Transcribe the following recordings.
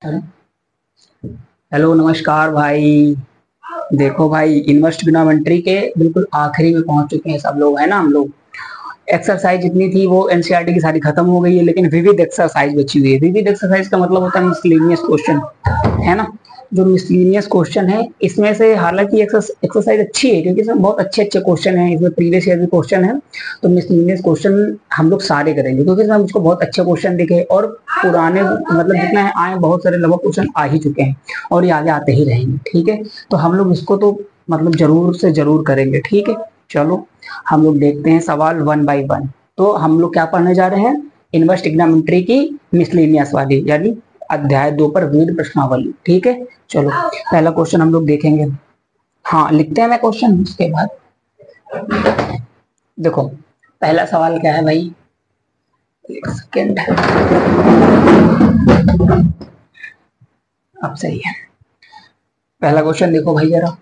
Hello नमस्कार भाई। देखो भाई, इन्वेस्ट ट्रिग्नोमेट्री के बिल्कुल आखिरी में पहुंच चुके हैं सब लोग, है ना। हम लोग एक्सरसाइज जितनी थी वो एनसीईआरटी की सारी खत्म हो गई है, लेकिन विविध एक्सरसाइज बची हुई है। विविध एक्सरसाइज का मतलब होता है मिसलेनियस क्वेश्चन, है ना। जो मिसलेनियस क्वेश्चन है इसमें से, हालांकि एक्सरसाइज अच्छी है क्योंकि इसमें बहुत अच्छे अच्छे क्वेश्चन है, इसमें प्रीवियस ईयर के क्वेश्चन है। तो मिसलेनियस क्वेश्चन हम लोग सारे करेंगे क्योंकि इसमें मुझको बहुत अच्छे क्वेश्चन दिखे, और पुराने मतलब जितने आए बहुत सारे लगभग क्वेश्चन आ ही चुके हैं और ये आगे आते ही रहेंगे। ठीक है, तो हम लोग इसको तो मतलब जरूर से जरूर करेंगे। ठीक है, चलो हम लोग देखते हैं सवाल वन बाय वन। तो हम लोग क्या पढ़ने जा रहे हैं? इन्वर्स ट्रिग्नोमेट्री की मिसलेनियस वाली, यानी अध्याय 2 पर विविध प्रश्नावली। ठीक है, चलो पहला क्वेश्चन हम लोग देखेंगे। हाँ, लिखते हैं मैं क्वेश्चन उसके बाद। देखो पहला सवाल क्या है भाई, एक सेकेंड। अब सही है। पहला क्वेश्चन देखो भाई जरा,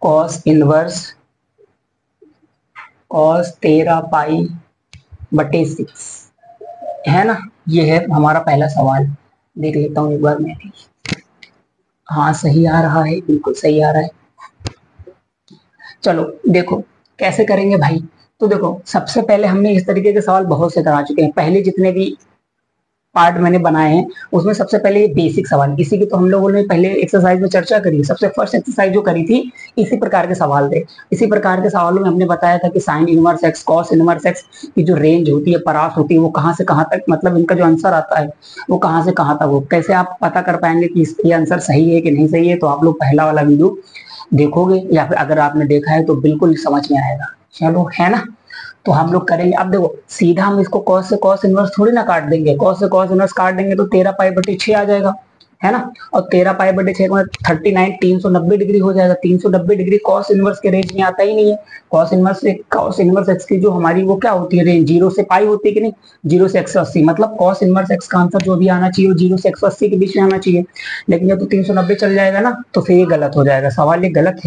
कॉस 13 पाई/6, है ना। ये है हमारा पहला सवाल। देख लेता हूँ एक बार मैं भी। हाँ सही आ रहा है, बिल्कुल सही आ रहा है। चलो देखो कैसे करेंगे भाई। तो देखो सबसे पहले हमने इस तरीके के सवाल बहुत से करा चुके हैं, पहले जितने भी पार्ट मैंने बनाए हैं उसमें सबसे पहले ये बेसिक सवाल, इसी की तो हम लोगों ने पहले एक्सरसाइज में चर्चा करी। सबसे फर्स्ट एक्सरसाइज जो करी थी इसी प्रकार के सवाल थे। इसी प्रकार के सवालों में हमने बताया था कि sign inverse x, cos inverse x की जो रेंज होती है, परास होती है, वो कहाँ से कहाँ तक, मतलब इनका जो आंसर आता है वो कहाँ से कहाँ तक हो। कैसे आप पता कर पाएंगे कि ये आंसर सही है कि नहीं सही है? तो आप लोग पहला वाला वीडियो देखोगे या फिर अगर आपने देखा है तो बिल्कुल समझ में आएगा। चलो, है ना। तो हम लोग करेंगे। अब देखो सीधा हम इसको कॉस से कॉस इनवर्स थोड़ी ना काट देंगे, कॉस से कॉस इनवर्स काट देंगे तो 13 पाई/6 आ जाएगा, है ना। और 13 पाई/6 में 39, 390 डिग्री हो जाएगा। 390 डिग्री कॉस इनवर्स के रेंज में आता ही नहीं है। कॉस इनवर्स एक्स की जो हमारी वो क्या होती है रेंज, 0 से पाई होती है कि नहीं, 0 से 180। मतलब कॉस इनवर्स एक्स का आंसर जो भी आना चाहिए वो 0 से 180 के बीच में आना चाहिए। लेकिन जब तो 390 चल जाएगा ना तो फिर ये गलत हो जाएगा, सवाल ये गलत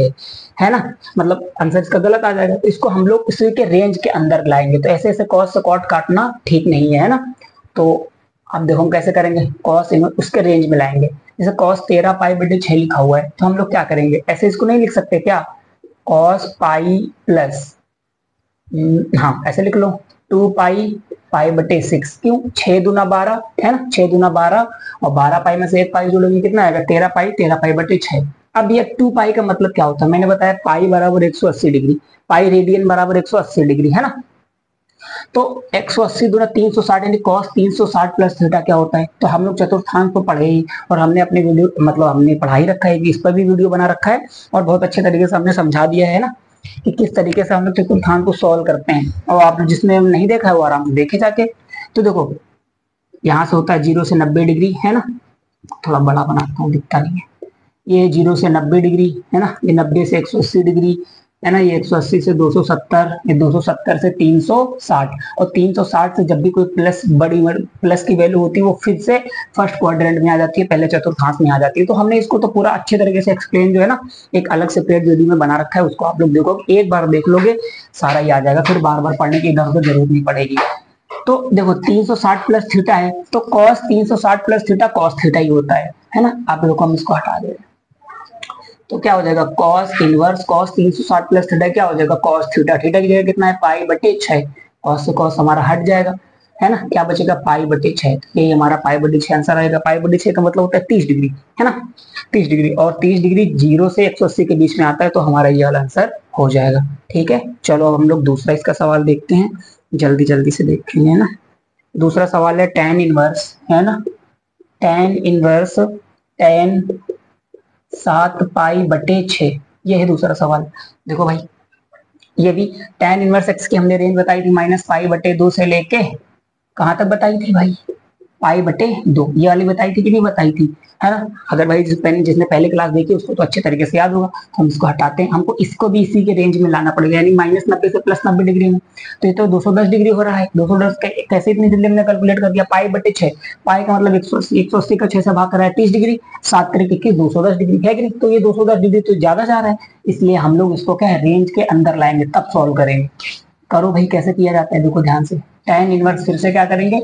है ना। मतलब आंसर इसका गलत आ जाएगा। तो इसको हम लोग इसी के रेंज के अंदर लाएंगे। तो ऐसे ऐसे कॉस से कॉट काटना ठीक नहीं है ना। तो अब देखो हम कैसे करेंगे, कॉस उसके रेंज में लाएंगे। जैसे कॉस 13 पाई/6 लिखा हुआ है तो हम लोग क्या करेंगे, ऐसे इसको नहीं लिख सकते क्या? कॉस पाई प्लस, हाँ ऐसे लिख लो, 2 पाई/6। क्यों? 6 दूना 12, है ना, 6 दूना 12, और 12 पाई में से एक पाई जोड़ेंगे कितना आएगा? 13 पाई, 13 पाई/6। अब ये 2 पाई का मतलब क्या होता है? मैंने बताया पाई बराबर 180 डिग्री, पाई रेडियन बराबर 180 डिग्री, है ना। तो 180 दूना 360, यानी कॉस 360 प्लस थीटा क्या होता है? तो हम लोग चतुर्थांश तो पढ़े ही, और हमने अपने वीडियो मतलब हमने पढ़ा ही रखा है कि इस पर भी वीडियो बना रखा है, और बहुत अच्छे तरीके से हमने समझा दिया है ना कि किस तरीके से हम लोग चतुर्थांश को सॉल्व करते हैं। और आप जिसने नहीं देखा है वो आराम से देखे जाके। तो देखो यहाँ से होता है 0 से 90 डिग्री, है ना। थोड़ा बड़ा बनाता हूँ, दिखता नहीं है। ये 0 से 90 डिग्री, है ना। ये 90 से 180 डिग्री, है ना। ये 180 से 270, ये 270 से 360, और 360 से जब भी कोई प्लस की वैल्यू होती है वो फिर से फर्स्ट क्वाड्रेंट में आ जाती है, पहले चतुर्थांश में आ जाती है। तो हमने इसको तो पूरा अच्छे तरीके से एक्सप्लेन जो है ना एक अलग सेपरेट वीडियो में बना रखा है, उसको आप लोग देखोगे, एक बार देख लोगे सारा ही आ जाएगा, फिर बार बार पढ़ने की इधर उधर जरूरत नहीं पड़ेगी। तो देखो 360 प्लस थीटा है तो cos 360 plus theta cos theta ही होता है ना। आप देखो हम इसको हटा दे, तो क्या हो जाएगा? Cos inverse cos 360 plus theta क्या हो जाएगा? Cos theta. थीटा की जगह कितना है? पाई/6। कॉस से कॉस हमारा हट जाएगा, है ना। क्या बचेगा? पाई/6। ये हमारा पाई/6 आंसर आएगा। पाई/6 का मतलब होता है 30 डिग्री, है ना। 30 डिग्री, और 30 डिग्री 0 से 180 के बीच में आता है, तो हमारा ये वाला आंसर हो जाएगा। ठीक है, चलो अब हम लोग दूसरा इसका सवाल देखते हैं, जल्दी जल्दी से देखेंगे, है ना। दूसरा सवाल है टेन इनवर्स, है ना। टेन 7 पाई/6, ये है दूसरा सवाल। देखो भाई ये भी tan इनवर्स एक्स की हमने रेंज बताई थी -पाई/2 से लेके कहाँ तक बताई थी भाई? पाई/2, ये वाली बताई थी कि नहीं बताई थी, है ना। अगर भाई जिसने पहले क्लास देखी उसको तो अच्छे तरीके से याद होगा। तो हम इसको हटाते हैं, हमको इसको भी इसी के रेंज में लाना पड़ेगा, यानी -90 से +90 डिग्री में। तो ये तो 210 डिग्री हो रहा है। 210 कैसे इतनी जल्दी हमने कैलकुलेट कर दिया? पाई/6, पाई का मतलब 180, 180 का 6 से भाग कर रहा है 30 डिग्री, 7 3 210 डिग्री है कि नहीं। तो ये 210 डिग्री तो ज्यादा जा रहा है, इसलिए हम लोग इसको क्या है रेंज के अंदर लाएंगे तब सॉल्व करेंगे। करो भाई कैसे किया जाता है, देखो ध्यान से। tan इनवर्स फिर से क्या करेंगे,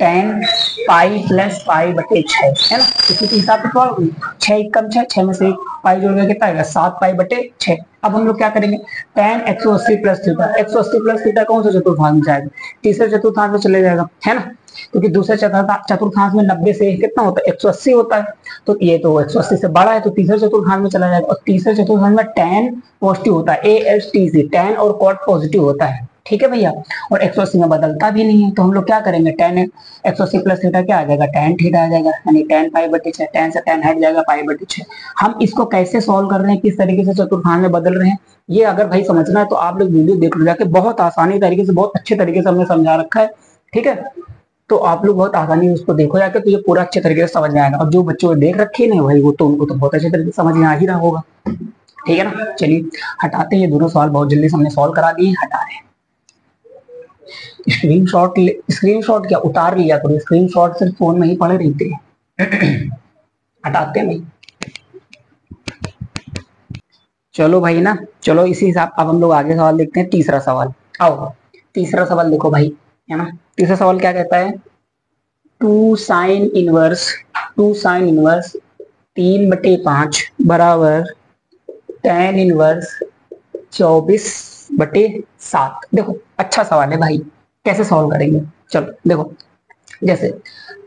टेन पाई प्लस पाई बटे 6 है ना। इसी के हिसाब से 6 कम 6 में से पाई जोड़ के कितना आएगा 7 पाई बटे 6। अब हम लोग क्या करेंगे ten 180 plus theta, 180 plus theta कौन सा चतुर्थांश में जाएगा, तीसरे चतुर्थांश में चले जाएगा है ना। क्योंकि दूसरे चतुर्थांश में 90 से कितना होता है 180 होता है, तो ये तो 180 से बड़ा है तो तीसरे चतुर्थांश में चला जाएगा। और तीसरे चतुर्थांश में tan पॉजिटिव होता है, ASTC tan और cot पॉजिटिव होता है, ठीक है भैया। और 180 में बदलता भी नहीं है, तो हम लोग क्या करेंगे tan 180 प्लस थीटा क्या आ जाएगा tan थीटा आ जाएगा, यानी tan पाई बटे 6, tan से tan हट जाएगा पाई बटे 6। हम इसको कैसे सॉल्व कर रहे हैं, किस तरीके से चतुर्थांश में बदल रहे हैं, ये अगर भाई समझना है तो आप लोग वीडियो देख लो जाके, बहुत आसानी तरीके से बहुत अच्छे तरीके से हमने समझा रखा है, ठीक है। तो आप लोग बहुत आसानी से उसको देखो जाके, तो ये पूरा अच्छे तरीके से समझ में आएगा। और जो बच्चों को देख रखे ना भाई वो तो उनको तो बहुत अच्छे तरीके से समझ में आ ही रहा होगा, ठीक है ना। चलिए हटाते हैं, ये दोनों सवाल बहुत जल्दी से हमने सॉल्व करा दिए, हटा रहे हैं। स्क्रीनशॉट क्या उतार लिया करो, स्क्रीनशॉट सिर्फ फोन में ही पड़े रहते हैं। हटाते हैं भाई, चलो भाई ना, चलो इसी हिसाब अब हम लोग आगे सवाल देखते हैं। तीसरा सवाल, आओ तीसरा सवाल देखो भाई, है ना। तीसरा सवाल क्या कहता है, 2 साइन इनवर्स 3/5 बराबर tan इनवर्स 24/7। देखो अच्छा सवाल है भाई, कैसे सॉल्व करेंगे, चलो देखो। जैसे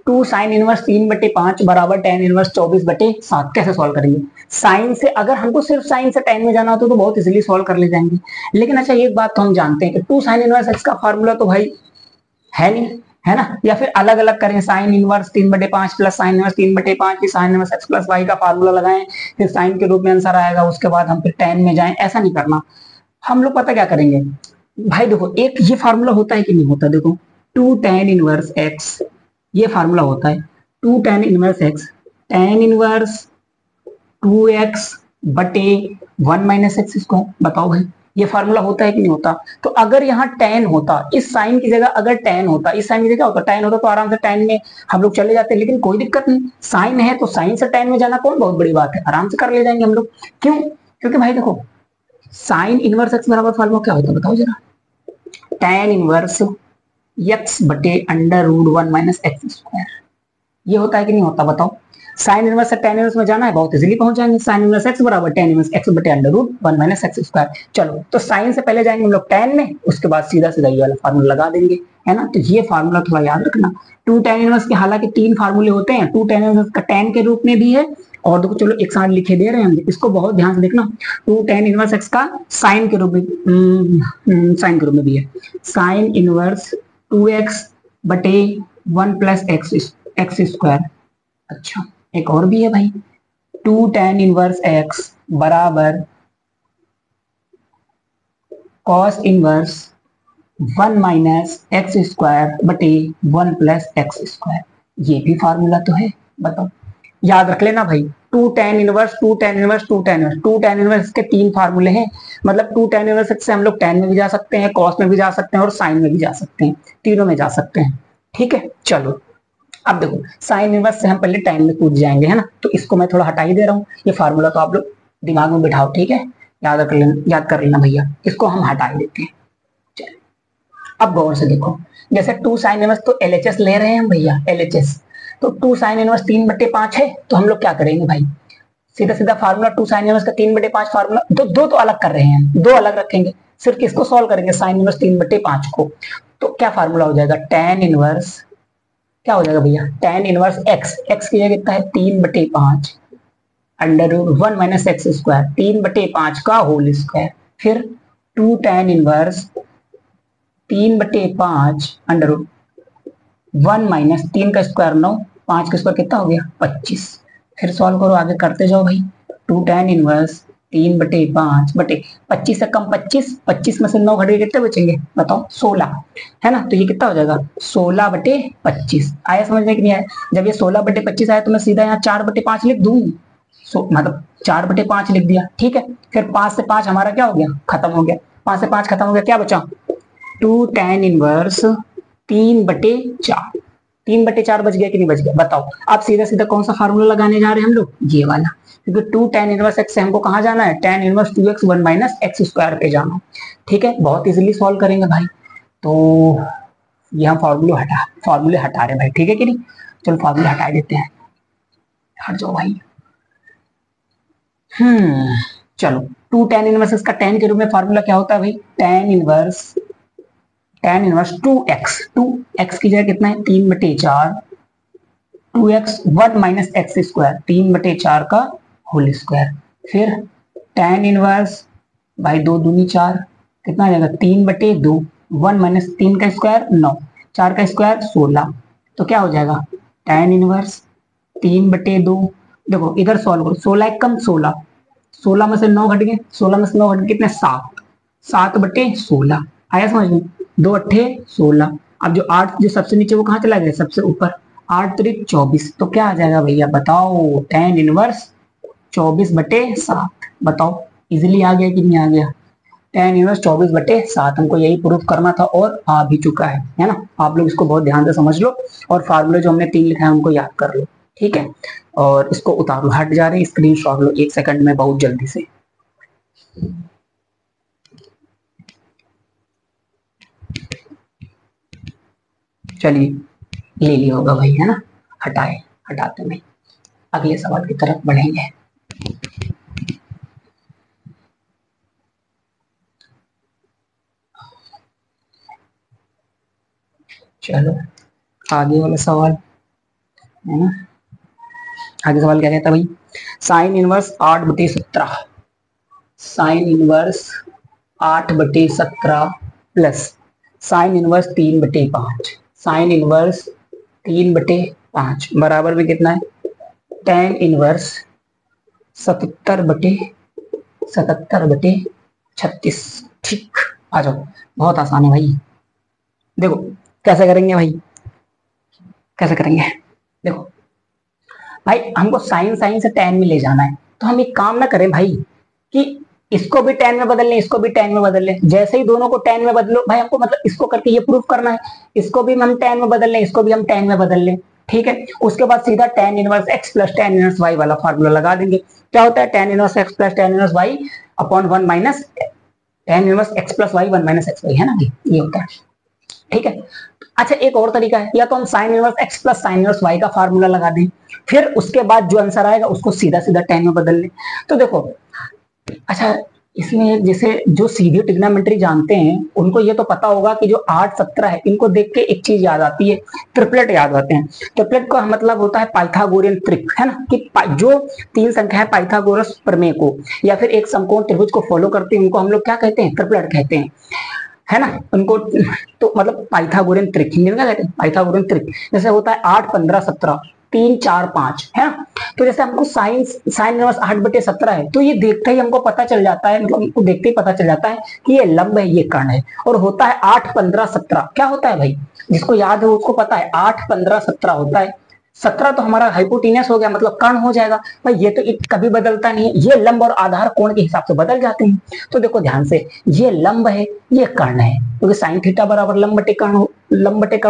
2 साइन इनवर्स 3/5 बराबर tan इनवर्स 24/7 कैसे सॉल्व करेंगे। साइन से अगर हमको सिर्फ साइन से tan में जाना होता तो बहुत इजीली सॉल्व कर ले जाएंगे। लेकिन अच्छा एक बात तो हम जानते हैं कि 2 साइन इनवर्स x का फॉर्मूला तो भाई है नहीं, है ना। या फिर अलग अलग करें, sine inverse 3/5 plus sine inverse 3/5 की sine inverse x plus Y का फार्मूला लगाएं, फिर साइन के रूप में आंसर आएगा, उसके बाद हम फिर tan में जाएं, ऐसा नहीं करना। हम लोग पता क्या करेंगे भाई, देखो एक ये फार्मूला होता है कि नहीं होता, देखो 2 tan इनवर्स x, ये फार्मूला होता है 2 tan inverse x, tan inverse 2x बटे 1 माइनस एक्स स्क्वायर। बताओ भाई ये फार्मूला होता है कि नहीं होता। तो अगर यहाँ tan होता, इस साइन की जगह अगर tan होता, इस साइन की जगह होता tan होता तो आराम से tan में हम लोग चले जाते, लेकिन कोई दिक्कत नहीं, साइन है तो साइन से tan में जाना कौन बहुत बड़ी बात है, आराम से कर ले जाएंगे हम लोग। क्यों, क्योंकि भाई देखो साइन इनवर्स एक्स बराबर फार्मूला क्या होता है बताओ जरा, tan इनवर्स x बटे √1 माइनस एक्स स्क्वायर, ये होता है कि नहीं होता बताओ। साइन इनवर्स से tan इनवर्स में जाना है, बहुत इजीली पहुंच जाएंगे, साइन इनवर्स x बराबर tan इनवर्स x बटे √1 माइनस एक्स स्क्वायर। चलो तो साइन से पहले जाएंगे हम लोग tan में, उसके बाद सीधा सीधा ये वाला फार्मूला लगा देंगे, है ना। तो ये फार्मूला थोड़ा याद रखना। 2 tan इनवर्स के हालांकि 3 फार्मूले होते हैं, 2 tan इनवर्स का tan के रूप में भी है, और देखो चलो एक साथ लिखे दे रहे हैं हम, इसको बहुत ध्यान से देखना। 2 tan इनवर्स x का साइन के रूप में, साइन के रूप में भी है, साइन इनवर्स 2x बटे 1 प्लस एक्स स्क्वायर। अच्छा एक और भी है भाई, 2 tan इनवर्स x बराबर cos inverse 1 minus X square बटे 1 प्लस एक्स स्क्वायर, ये भी फार्मूला तो है, बताओ याद रख लेना भाई। 2 tan inverse 2 tan inverse 2 tan inverse 2 tan inverse के 3 फार्मूले हैं, मतलब 2 tan इनवर्स से हम लोग tan में भी जा सकते हैं, cos में भी जा सकते हैं और sin में भी जा सकते हैं, तीनों में जा सकते हैं, ठीक है। चलो अब देखो साइन इनवर्स से हम पहले टाइम में कूद जाएंगे, है ना। तो इसको मैं थोड़ा हटा ही दे रहा हूँ, ये फार्मूला तो आप लोग दिमाग में बिठाओ, ठीक है, याद कर लेना भैया, इसको हम हटा ही देते हैं। चलो अब गौर से देखो, जैसे 2 साइन इनवर्स तो LHS ले रहे हैं हम भैया, LHS, तो 2 साइन इनवर्स 3/5 है, तो हम लोग क्या करेंगे भाई, सीधा सीधा फार्मूला 2 साइन इनवर्स का 3/5 फार्मूला, दो तो अलग कर रहे हैं, दो अलग रखेंगे, सिर्फ किसको सॉल्व करेंगे साइन इनवर्स 3/5 को। तो क्या फार्मूला हो जाएगा, tan इनवर्स क्या हो जाएगा भैया, tan इनवर्स x की जगह कितना है 3/5 √1 माइनस एक्स स्क्वायर, 3/5 का होल स्क्वायर, फिर 2 tan इनवर्स 3/5 √1 माइनस 3 का स्क्वायर 9, 5 का स्क्वायर कितना हो गया 25। फिर सॉल्व करो, आगे करते जाओ भाई, 2 tan इनवर्स 3/5 बटे 25 से कम 25 में से 9 घट के कितने बचेंगे बताओ 16, है ना। तो ये कितना हो जाएगा 16/25। आया समझ में कि नहीं आया। जब ये 16/25 आया तो मैं सीधा यहाँ 4/5 लिख दूं, मतलब 4/5 लिख दिया, ठीक है। फिर 5 से 5 हमारा क्या हो गया खत्म हो गया, 5 से 5 खत्म हो गया, क्या बचा 2 tan इनवर्स 3/4, 3/4 बच गया कि नहीं बच गया बताओ। आप सीधा सीधा कौन सा फार्मूला लगाने जा रहे हैं हम लोग, ये वाला, क्योंकि 2 tan इनवर्स x से हमको कहाँ जाना है, tan inverse 2x 1 minus X square पे जाना, ठीक है। बहुत इजीली सॉल्व करेंगे भाई। तो ये हम फॉर्मूले हटा रहे हैं भाई, ठीक है कि नहीं। चलो फॉर्मूले हटा देते हैं, हट जाओ भाई। चलो 2 tan इनवर्स, इसका tan के रूप में फॉर्मूला क्या होता है भाई, tan इनवर्स 2x की जगह कितना है 3/4, 2x 1 माइनस एक्स स्क्वायर, 3/4 का होल स्क्वायर। फिर tan इनवर्स भाई 2 दूनी 4, कितना आ जाएगा 3/2, 1 माइनस 3 का स्क्वायर 9, 4 का स्क्वायर 16, तो क्या हो जाएगा tan इनवर्स 3/2। देखो इधर सॉल्व करो, 16 एक कम 16, 16 में से 9 घट गए, 16 में से 9 घट गए कितने 7, 7/16 आया समझ में, 2 अट्ठे 16। अब जो 8 जो सबसे नीचे वो कहाँ चला गया, सबसे ऊपर, 8 त्रिक 24, तो क्या आ जाएगा भैया बताओ, tan इनवर्स 24/7। बताओ इजिली आ गया कि नहीं आ गया, tan इनवर्स 24/7 हमको यही प्रूफ करना था और आ भी चुका है ना। आप लोग इसको बहुत ध्यान से समझ लो और फार्मूले जो हमने 3 लिखा है उनको याद कर लो, ठीक है। और इसको उतार लो, हट जा रहे हैं, स्क्रीनशॉट लो 1 सेकंड में बहुत जल्दी से। चलिए ले लिया होगा भाई, है ना। हटाते नहीं, अगले सवाल की तरफ बढ़ेंगे। चलो आगे वाला सवाल है ना, आगे सवाल क्या कहता है भाई, sine inverse 8/17, sine inverse 8/17 plus sine inverse 3/5, sign inverse 3/5 बराबर में कितना है tan इनवर्स 77/36। ठीक, आ जाओ, बहुत आसान है भाई। देखो कैसे करेंगे भाई, कैसे करेंगे, देखो भाई हमको साइन साइन से tan में ले जाना है, तो हम एक काम ना करें भाई कि इसको भी tan में बदल लें, इसको भी tan में बदल लें। जैसे ही दोनों को tan में बदलो भाई, हमको मतलब इसको करके ये प्रूफ करना है, इसको भी हम tan में बदल लें, इसको भी हम tan में बदल लें, ठीक है। उसके बाद सीधा tan inverse x plus tan inverse y वाला फार्मूला लगा देंगे। क्या होता है tan inverse x plus tan inverse y upon 1 minus tan inverse x plus y 1 minus X Y, है ना, ये होता है, ठीक है। अच्छा एक और तरीका है, या तो हम sine inverse x plus sine inverse y का फार्मूला लगा दें, फिर उसके बाद जो आंसर आएगा उसको सीधा सीधा tan में बदल लें। तो देखो अच्छा इसमें जैसे जो सीधी ट्रिग्नोमेट्री जानते हैं उनको ये तो पता होगा कि जो 8 17 है, इनको देख के एक चीज याद आती है, ट्रिपलेट याद आते हैं। ट्रिपलेट का मतलब होता है पाइथागोरियन ट्रिक, है ना, कि जो 3 संख्या है पाइथागोरस प्रमेय को या फिर एक समकोण त्रिभुज को फॉलो करते हैं उनको हम लोग क्या कहते हैं, ट्रिपलेट कहते हैं, है ना उनको। तो मतलब पाइथागोरियन ट्रिक, हिंदी में क्या कहते हैं पाइथागोरियन ट्रिक। जैसे होता है 8 15 17 3 4 5, है ना। तो जैसे हमको साइन इनवर्स 8/17 है, तो ये देखते ही हमको पता चल जाता है, मतलब हमको देखते ही पता चल जाता है कि ये लंब है, ये कर्ण है। और होता है 8 15 17, क्या होता है भाई, जिसको याद है उसको पता है 8 15 17 होता है। 17 तो हमारा हाइपोटेनस हो गया, मतलब कर्ण हो जाएगा भाई। ये तो कभी बदलता नहीं है, ये लंब और आधार कोण के हिसाब से बदल जाते हैं। तो देखो ध्यान से, ये लंब है, ये कर्ण है, क्योंकि साइन थीटा बराबर लंब बटे कर्ण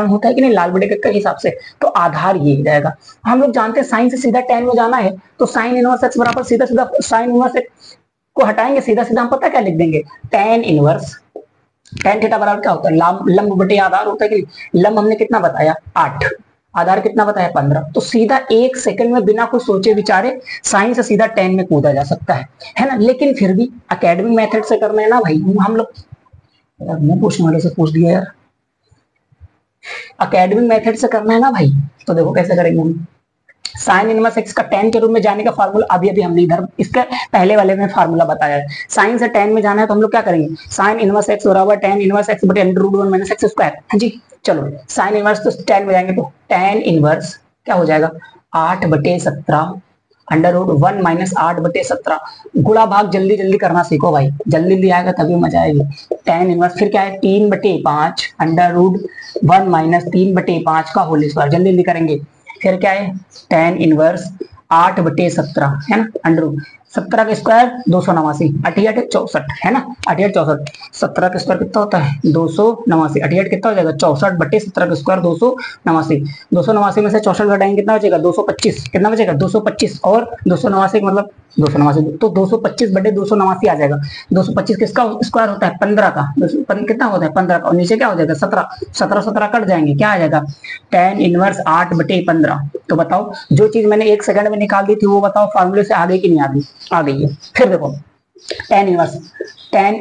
होता है कि नहीं, लाल बटे के हिसाब से। तो आधार ये जाएगा। हम लोग जानते हैं साइन से सीधा tan में जाना है, तो साइन इनवर्स x बराबर सीधा सीधा साइन इनवर्स x को हटाएंगे, सीधा सीधा हम पता क्या लिख देंगे, tan इनवर्स tan थीटा बराबर क्या होता है, लंब बटे आधार होता है कि लंब हमने कितना बताया 8, आधार कितना बताया 15। तो सीधा 1 सेकंड में बिना कुछ सोचे विचारे साइन से सीधा tan में कूदा जा सकता है ना। लेकिन फिर भी एकेडमिक मेथड से करना है ना भाई, हम लोग यार मैं पूछने वाले से पूछ दिया यार, एकेडमिक मेथड से करना है ना भाई। तो देखो कैसे करेंगे हम, साइन इनवर्स एक्स का tan के रूप में जाने का फार्मूला अभी अभी हमने इधर इसके पहले वाले में फार्मूला बताया है। साइन से tan में जाना है तो हम लोग क्या करेंगे, साइन इनवर्स एक्स बराबर tan इनवर्स एक्स बटे √1 माइनस एक्स स्क्वायर। हाँ जी, चलो साइन इनवर्स तो tan में जाएंगे तो tan इनवर्स क्या हो जाएगा 8/17 √1 माइनस 8/17। गुणा भाग जल्दी जल्दी करना सीखो भाई, जल्दी जल्दी आएगा तभी मजा आएगी। tan इनवर्स फिर क्या है 3/5 √1 माइनस 3/5 का होल स्क्वायर, जल्दी जल्दी करेंगे। फिर क्या है tan इनवर्स 8/17, है ना, अंडर 17 का स्क्वायर 289, 88 64 है ना, 88 64, 17 का स्क्वायर कितना होता है 289, 88 कितना हो जाएगा 64 बटे 17 का स्क्वायर 289, 289 में से 64 घटाएंगे कितना बचेगा 225, कितना बचेगा 225, और 289 मतलब 289 तो 225 बटे 289 आ जाएगा। 225 किसका स्क्वायर होता है 15 का, कितना होता है 15 का, और नीचे क्या हो जाएगा 17, 17 17 कट जाएंगे, क्या आ जाएगा tan इनवर्स 8 बटे 15। तो बताओ जो चीज मैंने 1 सेकंड में निकाल दी थी वो बताओ फार्मूले से आ गई कि नहीं आ गई, आ गई है। फिर देखो tan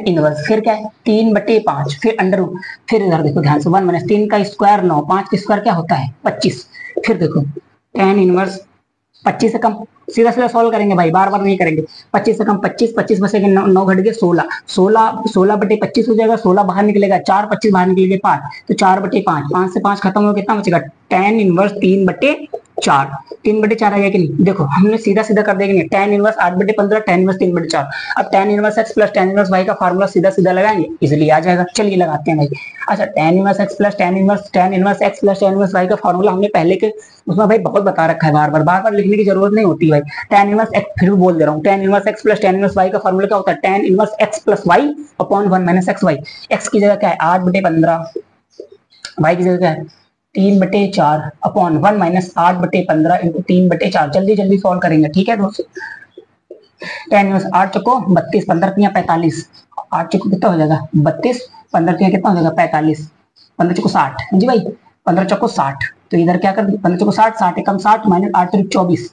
इनवर्स फिर क्या है 3 बटे 5, फिर अंडर रूट, फिर इधर देखो ध्यान से 1 माइनस 3 का स्क्वायर 9, 5 का स्क्वायर क्या होता है 25, फिर देखो tan इनवर्स 25 से कम, सीधा सीधा सॉल्व करेंगे भाई, बार बार नहीं करेंगे। 25 से कम 25, 25 में से 9 घट गए 16, 16 बटे 25 हो जाएगा, 16 बाहर निकलेगा 4, 25 बाहर निकलेगा 5, तो 4 बटे 5, 5 से 5 खत्म हो कितना बचेगा tan इनवर्स 3 बटे 4, 3 बटे 4 आ गया कि नहीं। देखो हमने सीधा सीधा कर देंगे tan इनवर्स 8 बटे 15, tan इनवर्स 3 बटे 4, अब tan inverse x plus tan inverse y का फार्मूला सीधा सीधा लगाएंगे, इजीली आ जाएगा। चलिए लगाते हैं भाई। अच्छा tan inverse x plus tan inverse x plus tan inverse y का फार्मूला हमने पहले के उसमें भाई बहुत बता रखा है, बार बार लिखने की जरूरत नहीं होती भाई। tan इनवर्स x फिर भी बोल दे रहा हूँ, tan inverse x plus tan inverse y का फार्मूला क्या होता है tan inverse x plus y upon 1 minus X Y. x की जगह क्या है 8 बटे 15, y की जगह क्या है 3 बटे 4 अपॉन 1 माइनस 8 बटे 15 इंटू 3 बटे 4। जल्दी जल्दी सॉल्व करेंगे, ठीक है दोस्तों। tan इनवर्स 8 चको 32, 15 तिया 45, 8 चको कितना हो जाएगा 32, 15 तिया कितना हो जाएगा 45, 15 चको 60, जी भाई 15 चको 60, तो इधर क्या कर 15 चको 60, 60 एकम 60 माइनस 8 त्रिक 24,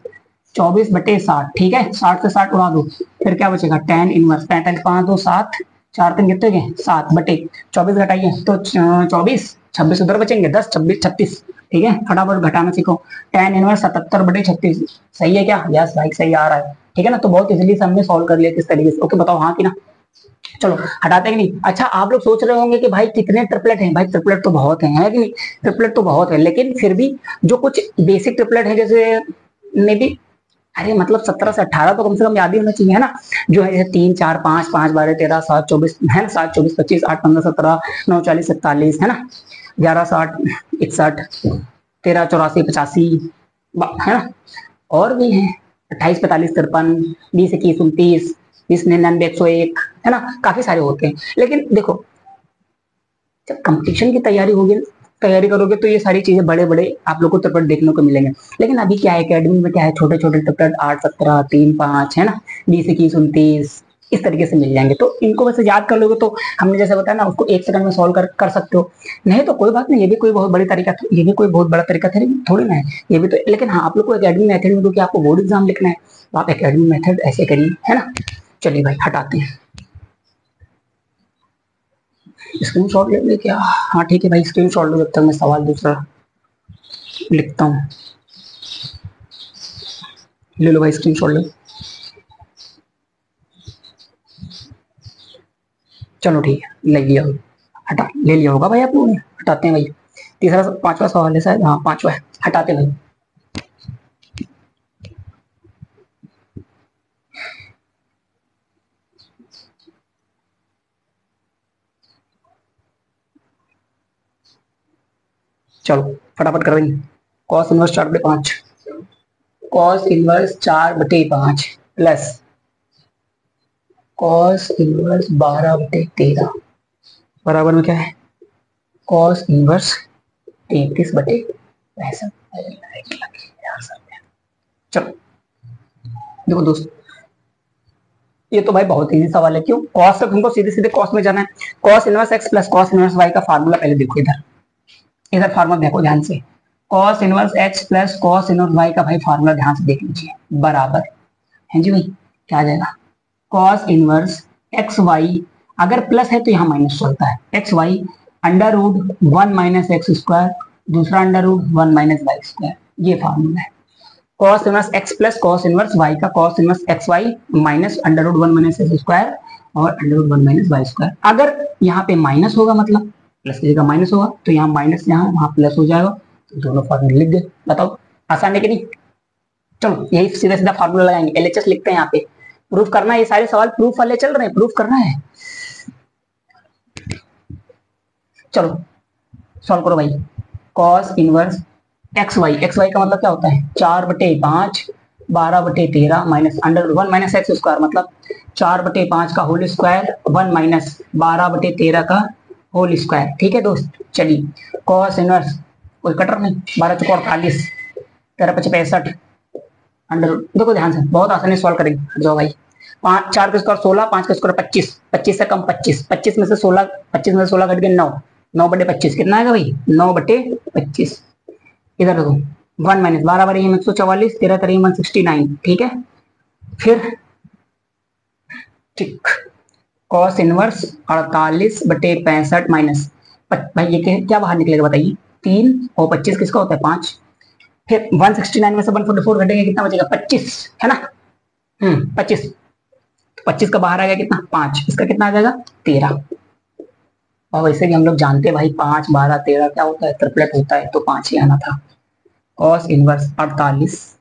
24 बटे 60, ठीक है 60 से 60 उड़ा दो, फिर क्या बचेगा tan इनवर्स 45, 5 2 7, 4 3 कितने गए 7 बटे 24 घटाइए तो 24, 26 उधर बचेंगे 10, 26 36, ठीक है फटाफट घटाना सीखो। tan इनवर्स 77 बटे 36 सही है क्या, यस भाई सही आ रहा है, ठीक है ना। तो बहुत इजीली हमने सॉल्व कर लिया किस तरीके से, ओके बताओ हाँ कि ना। चलो हटाते कि नहीं। अच्छा आप लोग सोच रहे होंगे कि भाई कितने ट्रिपलेट हैं, भाई ट्रिपलेट तो बहुत हैं, है कि नहीं, ट्रिपलेट तो बहुत है, लेकिन फिर भी जो कुछ बेसिक ट्रिपलेट है जैसे मे बी, अरे मतलब 17 से 18 तो कम से कम याद ही होना चाहिए है ना, जो है 3 4 5 5 12 13 7 24 है ना, 7 24 25 8 15 17 9 40 47 है ना, 11 60 61 13 84 85 है ना, और भी है 28 45 53 20 21 29 20 99 101 है ना, काफी सारे होते हैं। लेकिन देखो जब कंपटीशन की तैयारी करोगे तो ये सारी चीजें बड़े बड़े आप लोग को ट्रिपलेट देखने को मिलेंगे। लेकिन अभी क्या है एकेडमी में क्या है छोटे छोटे ट्रिपलेट 8 17 3 5 है ना, 20 21 29 इस तरीके से मिल जाएंगे, तो इनको वैसे याद कर लोगे तो हमने जैसे बताया ना उसको 1 सेकंड में सॉल्व कर सकते हो। नहीं तो कोई बात नहीं, ये भी कोई बहुत बड़ी तरीका, ये भी कोई बहुत बड़ा तरीका थोड़ी ना है ये भी तो, लेकिन हाँ आप लोग को एकेडमी मेथड में क्योंकि आपको बोर्ड एग्जाम लिखना है तो आप एकेडमी मेथड ऐसे करिए है ना। चलिए भाई हटाते हैं, स्क्रीन शॉट ले ले क्या, हाँ ठीक है भाई स्क्रीन शॉट लो, जब तक मैं सवाल दूसरा लिखता हूँ। ले लो भाई स्क्रीन शॉट ले, चलो ठीक है ले लिया, हटा ले लिया होगा भाई आप लोगों ने। हटाते हैं भाई, तीसरा पांचवा सवाल है शायद, हाँ पांचवा है, हटाते हैं भाई। चलो फटाफट कर देंगे। Cos inverse 4/5, cos inverse 4/5 plus cos inverse 12/13 बराबर में क्या है कॉस इनवर्स 33/65। चलो देखो दोस्त, ये तो भाई बहुत इजी सवाल है, क्यों कॉस तक हमको सीधे सीधे कॉस में जाना है। Cos inverse X plus cos inverse Y का फार्मूला पहले देखो, इधर इधर फार्मूला देखो ध्यान से, cos inverse X plus cos inverse Y का भाई फार्मूला ध्यान से देख लीजिए, बराबर है जी भाई, क्या आ जाएगा कॉस इनवर्स एक्स वाई, अगर प्लस है तो यहाँ माइनस चलता है, X Y under root 1 minus X square, दूसरा under root 1 minus Y square, ये फार्मूला है। Cos inverse X plus cos inverse Y का cos inverse X Y minus under root 1 minus X square और under root 1 minus Y square. अगर यहाँ पे minus होगा मतलब प्लस की जगह माइनस होगा तो यहाँ माइनस यहाँ वहां प्लस हो जाएगा, तो दोनों फार्मूले लिख गए। बताओ आसान है कि नहीं। चलो यही सीधा सीधा फार्मूला लगाएंगे, एलएचएस लिखते हैं यहाँ पे, प्रूफ करना है, ये सारे सवाल प्रूफ वाले चल रहे हैं, प्रूफ करना है। चलो सॉल्व करो भाई, कॉस इनवर्स एक्स वाई का मतलब क्या होता है 4/5 12/13 minus under root 1 minus X square, मतलब 4/5 का होल स्क्वायर 1 माइनस 12/13 का होल स्क्वायर। ठीक है दोस्त, चलिए कॉस इनवर्स, कोई कटर नहीं, 12 चौको 48, 13 पचे 65 अंडर, देखो ध्यान से बहुत आसानी से सॉल्व करेंगे। हट जाओ भाई, 4 का स्क्वायर 16, 5 का स्क्वायर 25, 25 से कम 25, 25 में से 16, 25 में से 16 घट गए 9, 9/25 कितना आएगा भाई 9/25। इधर देखो 1 माइनस 12 144, 13 13 169। ठीक है, फिर ठीक कॉस इनवर्स 48/65 माइनस, भाई ये क्या बाहर निकलेगा बताइए, 3 और 25 किसका होता है 5, फिर 169 में से 144 घटेगा कितना बचेगा 25, है ना। 25, 25 का बाहर आएगा कितना 5, इसका कितना आ जाएगा 13। और वैसे भी हम लोग जानते हैं भाई 5 12 13 क्या होता है, ट्रिपलेट होता है, तो 5 ही आना था। कॉस इनवर्स 48,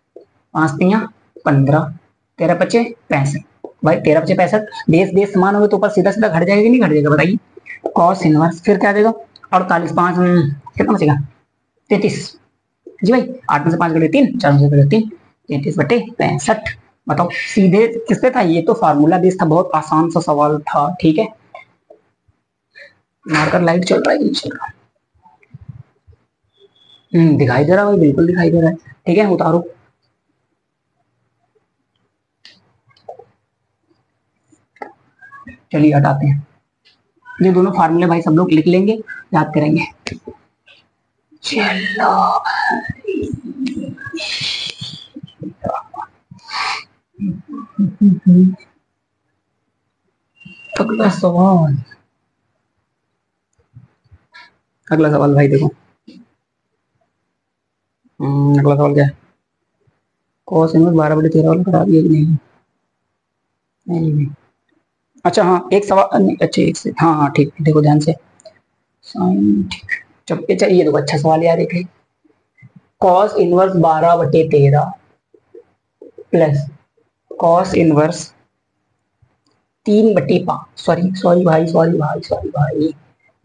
5 तियां 15, 13 पचे 65, भाई 13 पचे 65, बेस बेस समान होगा तो ऊपर सीधा सीधा घट जाएगा कि नहीं घट जाएगा बताइए। कॉस इनवर्स फिर क्या देगा 48, 5 कितना बचेगा 33, जी भाई 8 में से 5 घटे 3, 4 में से घटे 3, 33/65। बताओ सीधे किससे था, ये तो फार्मूला बेस था, बहुत आसान सा सवाल था। ठीक है, मार्कर लाइट चल रहा है कि नहीं चल रहा, दिखाई दे रहा है भाई, बिल्कुल दिखाई दे रहा है। ठीक है, उतारो। चलिए हटाते हैं, ये दोनों फार्मूले भाई सब लोग लिख लेंगे, याद करेंगे। चलो अगला सवाल, अगला सवाल भाई देखो, अगला सवाल क्या है, कॉस इनवर्स 12/13 वाला करा दिया कि नहीं, नहीं। अच्छा हाँ एक सवाल, अच्छा एक से, हाँ हाँ ठीक, देखो ध्यान से साइन, ठीक। जब ये चाहिए देखो अच्छा सवाल यार, एक है cos inverse 12/13 plus cos inverse 3/5, sorry sorry भाई, सॉरी भाई, सॉरी भाई,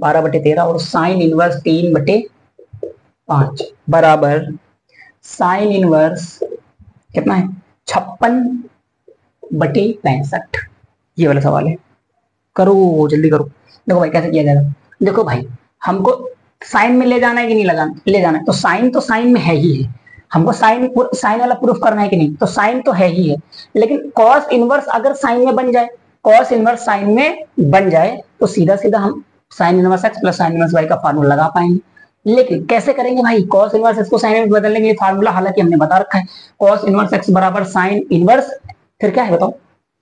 12/13 और साइन इनवर्स 3/5 बराबर साइन इनवर्स कितना है 56/65। ये वाला सवाल है, करो जल्दी करो। देखो भाई कैसे किया जाएगा, देखो भाई हमको साइन में ले जाना है कि नहीं लगाना, ले जाना है, तो साइन में है ही है, हमको साइन वाला प्रूफ करना है कि नहीं, तो साइन तो है ही है, लेकिन कॉस इनवर्स अगर साइन में बन जाए, कॉस इनवर्स साइन में बन जाए तो सीधा सीधा हम sine inverse X plus sine inverse Y का फार्मूला लगा पाएंगे। लेकिन कैसे करेंगे भाई, कॉस इनवर्स एक्स को साइन में बदलने के लिए फार्मूला हालांकि हमने बता रखा है, कॉस इनवर्स एक्स बराबर साइन इनवर्स, फिर क्या है बताओ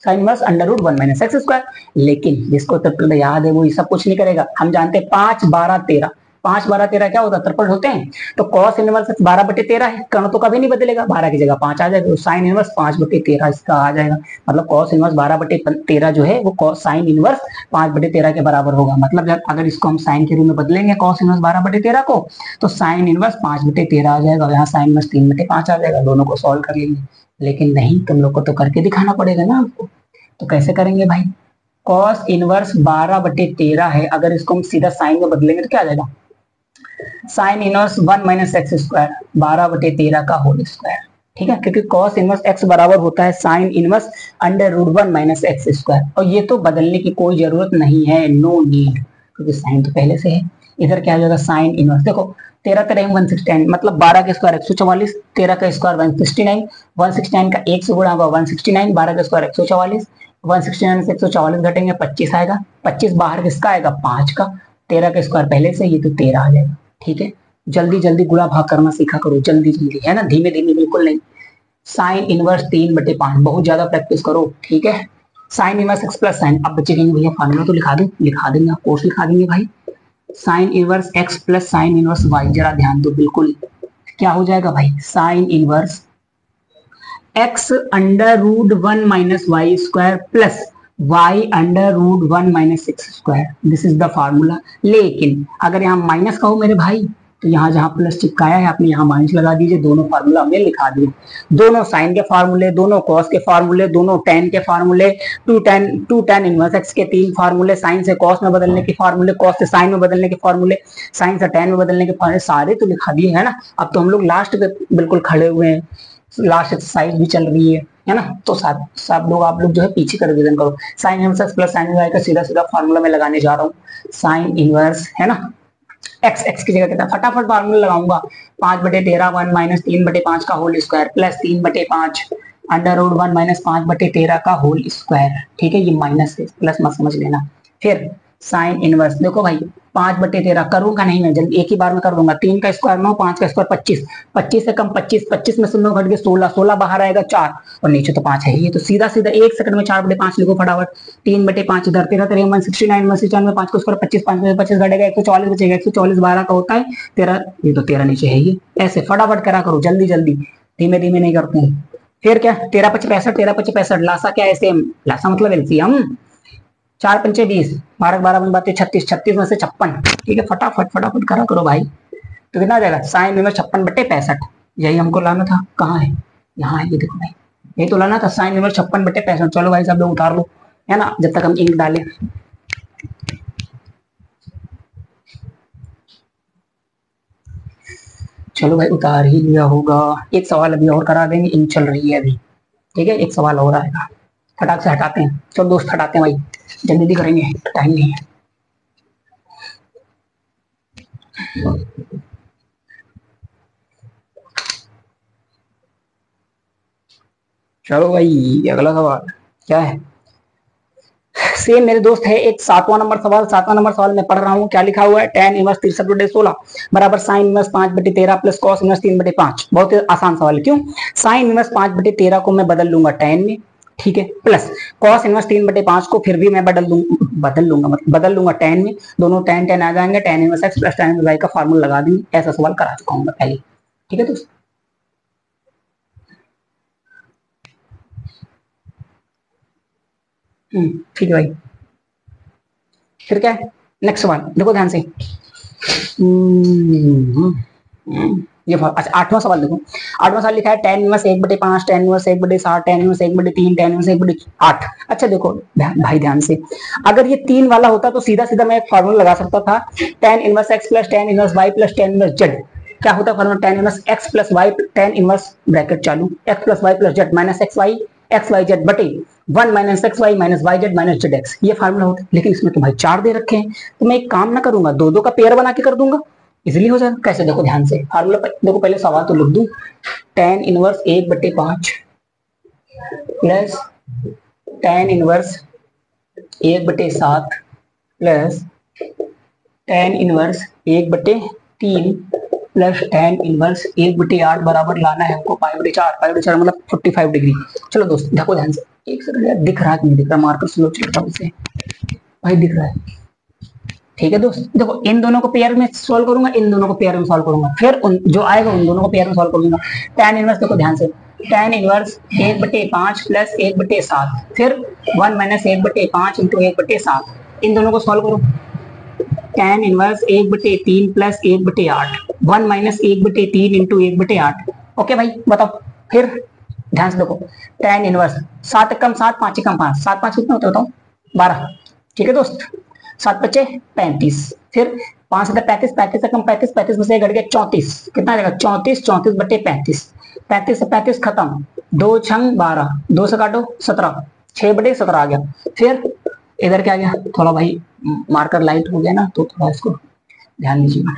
sine inverse under root 1 minus X square. लेकिन जिसको ट्रिपल याद है वो ये सब कुछ नहीं करेगा, हम जानते हैं 5 12 13, 5 12 13 क्या होता है ट्रिपल होते हैं, तो कॉस इनवर्स 12/13 है, कर्ण तो कभी नहीं बदलेगा, 12 की जगह 5 आ जाएगा, तो साइन इनवर्स 5/13 इसका आ जाएगा, मतलब कॉस इनवर्स 12/13 जो है वो साइन इनवर्स 5/13 के बराबर होगा। मतलब अगर इसको हम साइन के रूप में बदलेंगे कॉस इनवर्स 12/13 को, तो साइन इनवर्स 5/13 आ जाएगा, यहाँ साइन इनवर्स 3/5 आ जाएगा, दोनों को सॉल्व कर लेंगे। लेकिन नहीं, तुम लोग को तो करके दिखाना पड़ेगा ना आपको, तो कैसे करेंगे भाई, कॉस इनवर्स 12/13 है, अगर इसको हम सीधा साइन में बदलेंगे तो क्या आ जाएगा sine inverse 1 minus X square 12/13 का होल स्क्वायर। ठीक है, क्योंकि कॉस इनवर्स एक्स बराबर होता है sine inverse under root 1 minus X square, और ये तो बदलने की कोई जरूरत नहीं है, नो नीड, क्योंकि साइन तो पहले से है। इधर क्या हो जाएगा साइन इनवर्स, देखो 13 13 169, मतलब 12 का स्क्वायर 144, 13 का स्क्वायर 169, 169 का 1 से गुणा होगा 169, 12 का स्क्वायर 144, 169 से 144 घटेंगे 25 आएगा, 25 बाहर किसका आएगा 5 का, 13 का स्क्वायर पहले से, ये तो 13 आ जाएगा। ठीक है, जल्दी जल्दी गुणा भाग करना सीखा करो, जल्दी जल्दी, है ना, धीमे धीमे बिल्कुल नहीं। साइन इनवर्स 3/5, बहुत ज्यादा प्रैक्टिस करो। ठीक है, sine inverse X plus sign, अब बच्चे कहेंगे भैया फार्मूला तो लिखा दे, लिखा देंगे आप, कोर्स लिखा देंगे भाई, sine inverse X plus sine inverse Y, जरा ध्यान दो बिल्कुल, क्या हो जाएगा भाई sine inverse X under root 1 minus Y square plus y under root 1 minus X square, this is the formula. लेकिन अगर यहाँ माइनस का हो मेरे भाई, तो यहाँ जहां प्लस चिपकाया है आपने यहाँ माइनस लगा दीजिए, दोनों फार्मूला हमने लिखा दिए, दोनों साइन के फार्मूले, दोनों कॉस के फार्मूले, दोनों टेन के फार्मूले, टू टेन इनवर्स एक्स के 3 फार्मूले, साइन से कॉस में बदलने के फार्मूले, कॉस से साइन में बदलने के फार्मूले, साइन से टेन में बदलने के फार्मूले, सारे तो लिखा दिए है ना। अब तो हम लोग लास्ट पे बिल्कुल खड़े हुए हैं, लास्ट एक्सरसाइज भी चल रही है ना। तो सब सब लोग आप लोग जो है पीछे का रिवीजन करो। Sine inverse X plus sine Y का सीधा सीधा फॉर्मूला में लगाने जा रहा हूँ। साइन इनवर्स है ना, एक्स एक्स की जगह कितना, फटाफट फार्मूला लगाऊंगा। 5/13 1 माइनस 3/5 का whole square plus 3/5 under root 1 minus 5/13 का होल स्क्वायर। ठीक है, ये माइनस है, प्लस मत समझ लेना। फिर साइन इनवर्स, देखो भाई 5/13 करूंगा नहीं मैं, जल्दी एक ही बार में कर दूंगा। 3 का स्क्वायर 9, 5 का स्क्वायर 25, 25 से कम 25, 25 में से 9 घट के 16, 16 बाहर आएगा 4 और नीचे तो 5 है ही। तो सीधा सीधा 1 सेकंड में 4/5 लिखो फटाफट। 3/5 इधर, 13 13 169 195, 5 को स्क्वायर 25, 5 में 25 घटेगा 144 बचेगा, 144 12 का होता है 13, ये तो 13 नीचे है ही। ऐसे फटाफट करा करो, जल्दी जल्दी, धीमे धीमे नहीं करते हैं। फिर क्या, 13 5 65, 13 5 65, लासा क्या है सेम, लासा मतलब एलसीएम। 4 पंचे 20, 12 12 बन बातें 36, 36 में से 56। ठीक है, फटाफट फटाफट करा करो भाई। तो कितना आ जाएगा, साइन इनवर्स 56/65, यही हमको लाना था। कहाँ है, यहाँ है, ये देखो भाई, यही तो लाना था, साइन इनवर्स 56/65। चलो भाई सब लोग उतार लो, है ना, जब तक हम इंक डालें। चलो भाई उतार ही लिया होगा। एक सवाल अभी और करा देंगे, इंक चल रही है अभी। ठीक है, एक सवाल और आएगा, फटाक से हटाते हैं। चलो दोस्त हटाते हैं भाई, जल्दी जल्दी करेंगे, टाइम नहीं है। चलो भाई अगला सवाल क्या है, सेम मेरे दोस्त है एक 7वां नंबर सवाल। 7वां नंबर सवाल मैं पढ़ रहा हूँ, क्या लिखा हुआ है, tan इनवर्स 63/16 बराबर sine inverse 5/13 plus cos inverse 3/5। बहुत ही आसान सवाल है, क्यों, साइन इनवर्स 5/13 को मैं बदल लूंगा tan में, ठीक है, प्लस कॉस इनवर्स 3/5 को फिर भी मैं बदल लूंगा tan में। दोनों tan tan आ जाएंगे, tan inverse x plus tan inverse y का फार्मूला लगा देंगे। ऐसा सवाल करा चुका हूँ पहले। ठीक है दोस्त, ठीक है भाई। फिर क्या है, नेक्स्ट सवाल देखो ध्यान से। ये अच्छा 8वां सवाल देखो। 8वां सवाल लिखा है tan inverse 1/5, tan inverse 1/7, tan inverse 1/3, tan inverse 1/8। अच्छा देखो भाई ध्यान से, अगर ये 3 वाला होता तो सीधा सीधा मैं एक फार्मूला लगा सकता था, tan inverse x plus tan inverse y plus tan inverse z। क्या होता है formula, tan inverse x plus y tan inverse bracket चालू x plus y plus z minus X Y Z बटे 1 minus X Y minus Y Z minus Z X, ये formula होता है। लेकिन इसमें तो भाई 4 दे रखे हैं, तो मैं एक काम ना करूंगा, दो दो का पेयर बना के कर दूंगा, इजिली हो जाएगा। कैसे, देखो ध्यान से फार्मूला देखो, पहले सवाल तो लिख दूं, tan inverse 1/5 plus tan inverse 1/7 plus tan inverse 1/3 plus tan inverse 1/8 बराबर लाना है हमको पाई/4, पाई/4 मतलब 45 डिग्री। चलो दोस्त देखो ध्यान से, एक सेकंड यार, दिख रहा है कि नहीं दिख रहा, मार्कर स्लो चलता है इसे, भाई दिख रहा है। ठीक है दोस्त, देखो इन दोनों को पेयर में सॉल्व करूंगा, इन दोनों को पेयर में सॉल्व करूंगा, फिर जो आएगा उन दोनों को पेयर में सॉल्व करूंगा। tan इनवर्स देखो ध्यान से, tan इनवर्स 1/5 प्लस 1/7, फिर 1 माइनस 1/5 इंटू 1/7, इन दोनों को सॉल्व करो। tan inverse 1/3 plus 1/8, 1 minus 1/3 into 1/8। Okay भाई बताओ, फिर ध्यान से देखो, tan इनवर्स 7 कम 7, 5 कम 5, 7 5 कितना होता है बताओ, 12। ठीक है दोस्त, 7 बचे 35, फिर 5 से 35, 35 से कम 35, 35 में से घट गया 34, कितना आ जाएगा 34, 34/35, 35 से 35 खत्म, 2 छंग 12, 2 से काटो 17, 6/17 आ गया। फिर इधर क्या आ गया, थोड़ा भाई मार्कर लाइट हो गया ना, तो थोड़ा इसको ध्यान दीजिएगा।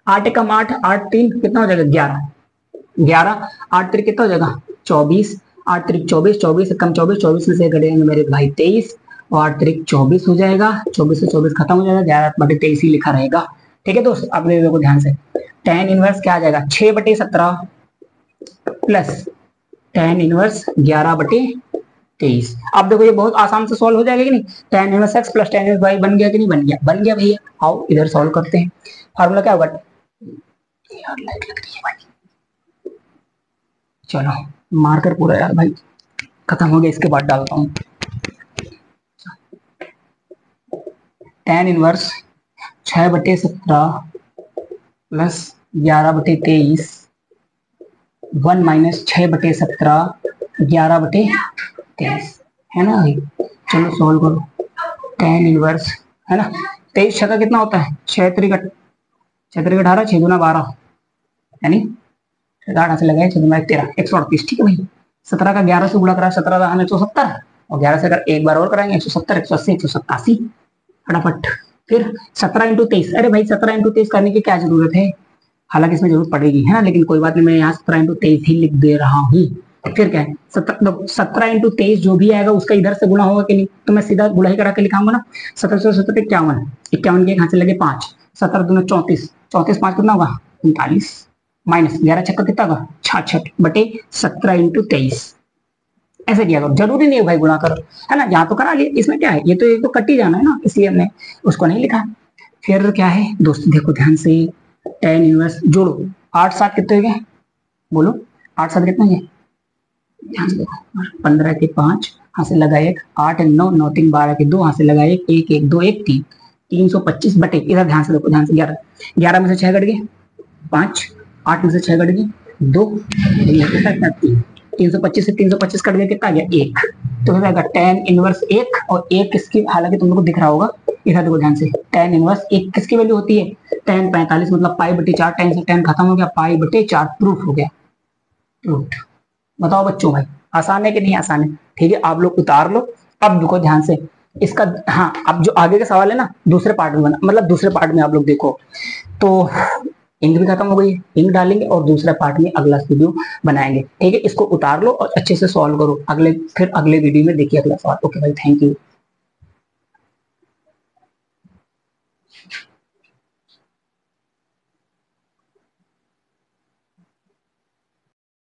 8 कम 8, 8 3 कितना हो जाएगा 11, 11 8 3 कितना हो जाएगा 24, 8 3 24, 24 से कम 24, 24 में से घटेंगे मेरे भाई 23, और 8 3 24 हो जाएगा, 24 से 24 खत्म हो जाएगा, 11/23 ही लिखा रहेगा। ठीक है दोस्त, अब देखो ध्यान से, tan इनवर्स क्या आ जाएगा 6/17 प्लस tan इनवर्स 11/23। अब देखो ये बहुत आसान से सॉल्व हो जाएगा कि नहीं, tan inverse x plus tan inverse y बन गया कि नहीं, बन गया, बन गया भैया। आओ इधर सॉल्व करते हैं, फार्मूला क्या होगा, यार लाइट लग रही है भाई, चलो मार्कर पूरा यार भाई खत्म हो गया, इसके बाद डालता हूँ। tan इनवर्स 6/17 प्लस 11/23, 1 माइनस 6/17, 11/23 है ना भाई। चलो सॉल्व करो, tan इनवर्स है ना, 23 छका कितना होता है, 6 3 18, 6 दूना 12, यानी आठ से लगाए 13 138, ठीक है भाई। 17 का 11 से गुणा करा, 17 हम 170, और 11 से अगर एक बार और कराएंगे 170 180 187 फटाफट। फिर 17 × 23, अरे भाई 17 × 23 करने की क्या जरूरत है, हालांकि इसमें जरूरत पड़ेगी है ना, लेकिन कोई बात नहीं, मैं यहाँ 17 × 23 ही लिख दे रहा हूँ। फिर क्या है 17 × 23 जो भी आएगा उसका इधर से गुणा होगा कि नहीं, तो मैं सीधा गुणा ही करा के लिखाऊंगा ना। 17 से 17 51, 51 के यहाँ से लगे 5, 17 दूना 34, 34 5 कितना होगा 39, माइनस 11 छक्का कितना होगा 66 बटे 17 × 23। ऐसे किया करो, जरूरी नहीं है भाई गुणा करो, है ना, यहाँ तो करा लिया, इसमें क्या है, ये तो कट ही जाना है ना, इसलिए हमने उसको नहीं लिखा। फिर क्या है दोस्तों, देखो ध्यान से, tan इनवर्स जोड़ो, 8 7 कितने हो गए बोलो, 8 7 कितने हो, ध्यान से देखो, 15 के 5 यहाँ से लगा 1, 8 9 9 3 12 के 2 यहाँ से लगा 1 1 1 2 1 3, 325 बटे, इधर ध्यान से देखो, ध्यान से 11 11 में से 6 कट गए 5, 8 में से 6 कट गए 2, 325 से 325 कट गया कितना आ गया 1, तो हो जाएगा tan इनवर्स 1, और 1 किसकी, हालांकि तुम लोग को दिख रहा होगा, इधर देखो ध्यान से, tan इनवर्स 1 किसकी वैल्यू होती है, tan 45 मतलब पाई बटे 4, tan से tan खत्म हो गया, पाई बटे 4 प्रूफ हो गया, प्रूफ। बताओ बच्चों भाई आसान है कि नहीं आसान है, ठीक है, आप लोग उतार लो। अब देखो ध्यान से इसका, हाँ अब जो आगे का सवाल है ना दूसरे पार्ट में बना, मतलब दूसरे पार्ट में आप लोग देखो, तो इंक भी खत्म हो गई, इंक डालेंगे और दूसरे पार्ट में अगला वीडियो बनाएंगे, ठीक है, इसको उतार लो और अच्छे से सॉल्व करो, फिर अगले वीडियो में देखिए अगला सवाल। ओके भाई, थैंक यू।